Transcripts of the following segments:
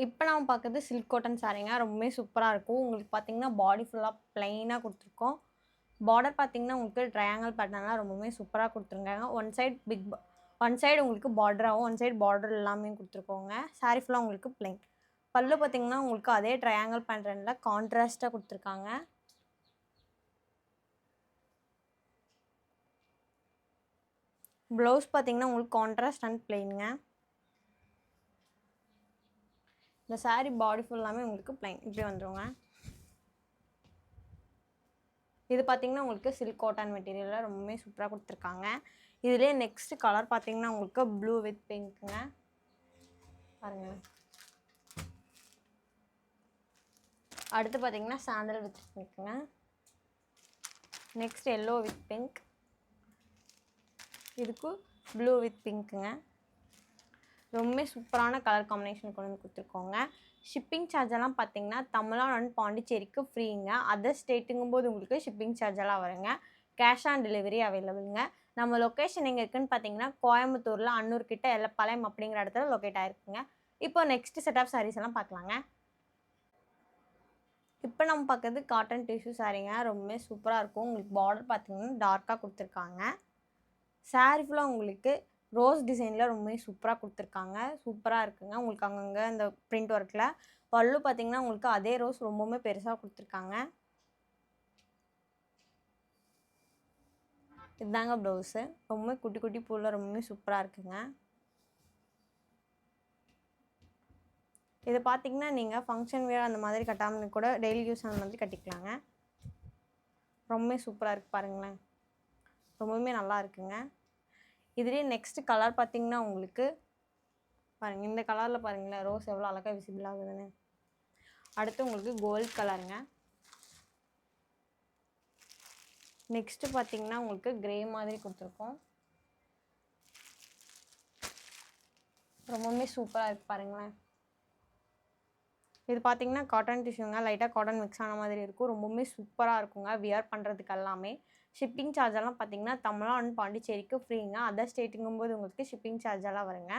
இப்போ நம்ம பார்க்குறது சில்க் காட்டன் சாரீங்க. ரொம்பவே சூப்பரா இருக்கும். உங்களுக்கு பார்த்தீங்கன்னா, பாடி ஃபுல்லா பிளெயினா குடுத்துருக்கோம். பார்டர் பார்த்தீங்கன்னா, உங்களுக்கு ட்ரையாங்கிள் பேட்டர்ன்லாம் ரொம்பவே சூப்பரா குடுத்துருக்காங்க. ஒன் சைடு உங்களுக்கு பார்டராவும், ஒன் சைடு பார்டர் இல்லாமயும் குடுத்துருக்கோங்க. சாரி ஃபுல்லா உங்களுக்கு பிளெயின். பல்லு பார்த்தீங்கன்னா, உங்களுக்கு அதே ட்ரையாங்கிள் பேட்டர்ன்ல கான்ட்ராஸ்ட்டா குடுத்துருக்காங்க. ப்ளவுஸ் பார்த்தீங்கன்னா, உங்களுக்கு கான்ட்ராஸ்ட் அண்ட் பிளெயினுங்க. இந்த சாரி பாடி ஃபுல்லாமே உங்களுக்கு பிளைன் இப்படி வந்துருங்க. இது பார்த்தீங்கன்னா உங்களுக்கு சில்க் காட்டன் மெட்டீரியல்ல ரொம்பவே சூப்பரா குடுத்துருக்காங்க. இதுலயே நெக்ஸ்ட் கலர் பார்த்தீங்கன்னா உங்களுக்கு ப்ளூ வித் பிங்க்ங்க. பாருங்க. அடுத்து பார்த்தீங்கன்னா சாண்டல் வித் பிங்க்ங்க. Next yellow with pink. இதுக்கு ப்ளூ வித் பிங்க்ங்க. ரொம்பவே சூப்பரான கலர் காம்பினேஷன் கொண்டு வந்து கொடுத்துருக்கோங்க. ஷிப்பிங் சார்ஜ் எல்லாம் பார்த்தீங்கன்னா தமிழ்நாடு அண்ட் பாண்டிச்சேரிக்கு ஃப்ரீங்க. அதர் ஸ்டேட்டுங்கும் போது உங்களுக்கு ஷிப்பிங் சார்ஜ் எல்லாம் வருங்க. கேஷ் ஆன் டெலிவரி அவைலபிள்ங்க. நம்ம லொக்கேஷன் எங்கே இருக்குன்னு பார்த்தீங்கன்னா கோயம்புத்தூரில் அன்னூர் கிட்ட எல்லப்பாளையம் அப்படிங்கிற இடத்துல லொக்கேட் ஆயிருக்குங்க. இப்போ நெக்ஸ்ட் செட் ஆஃப் சாரீஸ் எல்லாம் பார்க்கலாங்க. இப்போ நம்ம பார்க்குறது காட்டன் டிஷ்யூ சாரீங்க. ரொம்பவே சூப்பராக இருக்கும். உங்களுக்கு பார்டர் பார்த்தீங்கன்னா டார்க்காக கொடுத்துருக்காங்க. சாரீ ஃபுல்லாக உங்களுக்கு ரோஸ் டிசைனில் ரொம்பவே சூப்பராக கொடுத்துருக்காங்க. சூப்பராக இருக்குங்க. உங்களுக்கு அங்கங்கே இந்த பிரிண்ட் ஒர்க்கில் பல்லு பார்த்தீங்கன்னா உங்களுக்கு அதே ரோஸ் ரொம்பவுமே பெருசாக கொடுத்துருக்காங்க. இதுதாங்க ப்ளவுஸு. ரொம்பவே குட்டி குட்டி பூவில் ரொம்பவே சூப்பராக இருக்குங்க. இது பார்த்தீங்கன்னா நீங்கள் ஃபங்க்ஷன் வேர் அந்த மாதிரி கட்டாமல் கூட டெய்லி யூஸ் அந்த மாதிரி கட்டிக்கலாங்க. ரொம்பவே சூப்பராக இருக்குது பாருங்களேன். ரொம்பவுமே நல்லா இருக்குங்க. இதுலேயே நெக்ஸ்ட் கலர் பார்த்தீங்கன்னா உங்களுக்கு பாருங்கள், இந்த கலரில் பாருங்களேன் ரோஸ் எவ்வளோ அழகாக விசிபிள் ஆகுதுன்னு. அடுத்து உங்களுக்கு கோல்ட் கலருங்க. நெக்ஸ்ட்டு பார்த்தீங்கன்னா உங்களுக்கு கிரே மாதிரி கொடுத்துருக்கோம். ரொம்பவுமே சூப்பராக இருக்குது பாருங்களேன். இது பார்த்தீங்கன்னா காட்டன் டிஷ்யூங்க. லைட்டாக காட்டன் மிக்ஸ் ஆன மாதிரி இருக்கும். ரொம்பவுமே சூப்பராக இருக்குங்க வியர் பண்ணுறதுக்கு எல்லாமே. ஷிப்பிங் சார்ஜ் எல்லாம் பார்த்தீங்கன்னா தமிழ்நாடு அண்ட் பாண்டிச்சேரிக்கு ஃப்ரீங்க. அதர் ஸ்டேட்டுங்கும் போது உங்களுக்கு ஷிப்பிங் சார்ஜ் எல்லாம் வருங்க.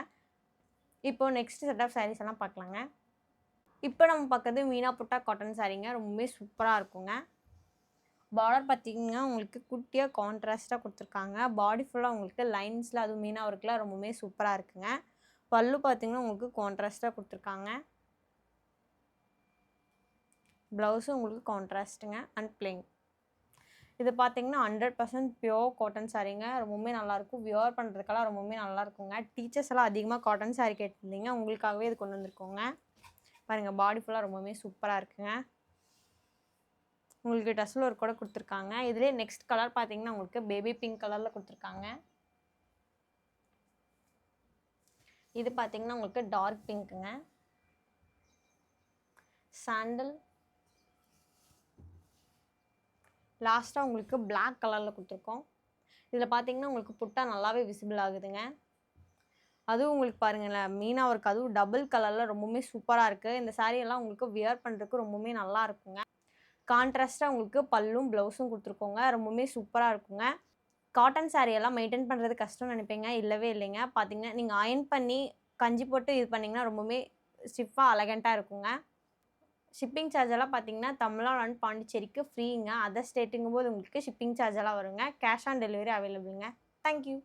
இப்போ நெக்ஸ்ட் செட் ஆஃப் சாரீஸ் எல்லாம் பார்க்கலாங்க. இப்போ நம்ம பார்க்குறது மீனா புட்டா காட்டன் சாரீங்க. ரொம்பவே சூப்பராக இருக்குங்க. பார்டர் பார்த்தீங்கன்னா உங்களுக்கு குட்டியாக கான்ட்ராஸ்ட்டாக கொடுத்துருக்காங்க. பாடி ஃபுல்லாக உங்களுக்கு லைன்ஸில் அதுவும் மீனா ஒர்க்கில் ரொம்பவுமே சூப்பராக இருக்குங்க. பல்லு பார்த்தீங்கன்னா உங்களுக்கு கான்ட்ராஸ்ட்டாக கொடுத்துருக்காங்க. ப்ளவுஸும் உங்களுக்கு கான்ட்ராஸ்ட்டுங்க அண்ட் பிளெயின். இது பார்த்தீங்கன்னா 100% பியோர் காட்டன் சாரீங்க. ரொம்பவுமே நல்லாயிருக்கும். வியர் பண்ணுறதுக்கெல்லாம் ரொம்பவுமே நல்லாயிருக்குங்க. டீச்சர்ஸ் எல்லாம் அதிகமாக காட்டன் சாரீ கேட்டிருந்தீங்க. உங்களுக்காகவே இது கொண்டு வந்திருக்கோங்க. பாருங்கள் பாடி ஃபுல்லாக ரொம்பவுமே சூப்பராக இருக்குங்க. உங்களுக்கு டசல் ஒர்க் கூட கொடுத்துருக்காங்க. இதுலேயே நெக்ஸ்ட் கலர் பார்த்தீங்கன்னா உங்களுக்கு பேபி பிங்க் கலரில் கொடுத்துருக்காங்க. இது பார்த்தீங்கன்னா உங்களுக்கு டார்க் பிங்க்குங்க. சாண்டல். லாஸ்ட்டாக உங்களுக்கு பிளாக் கலரில் கொடுத்துருக்கோம். இதில் பார்த்தீங்கன்னா உங்களுக்கு புட்டா நல்லாவே விசிபிள் ஆகுதுங்க. அதுவும் உங்களுக்கு பாருங்களேன் மீனா ஒர்க் அதுவும் டபுள் கலரில் ரொம்பவுமே சூப்பராக இருக்குது. இந்த சாரியெல்லாம் உங்களுக்கு வியர் பண்ணுறதுக்கு ரொம்பவுமே நல்லா இருக்குங்க. கான்ட்ராஸ்ட்டாக உங்களுக்கு பல்லும் ப்ளவுஸும் கொடுத்துருக்கோங்க. ரொம்பவுமே சூப்பராக இருக்குங்க. காட்டன் சாரீ எல்லாம் மெயின்டைன் பண்ணுறது கஷ்டம்னு நினைப்பீங்க. இல்லவே இல்லைங்க. பார்த்தீங்கன்னா நீங்கள் அயர்ன் பண்ணி கஞ்சி போட்டு இது பண்ணிங்கன்னா ரொம்பவுமே ஸ்டிஃபாக எலகண்ட்டாக இருக்குங்க. ஷிப்பிங் சார்ஜ் எல்லாம் பார்த்தீங்கன்னா தமிழ்நாடு அண்ட் பாண்டிச்சேரிக்கு ஃப்ரீங்க. அதர் ஸ்டேட்டுங்கும் போது உங்களுக்கு ஷிப்பிங் சார்ஜ் எல்லாம் வருங்க. கேஷ் ஆன் டெலிவரி அவைலபிளுங்க. தேங்க்யூ.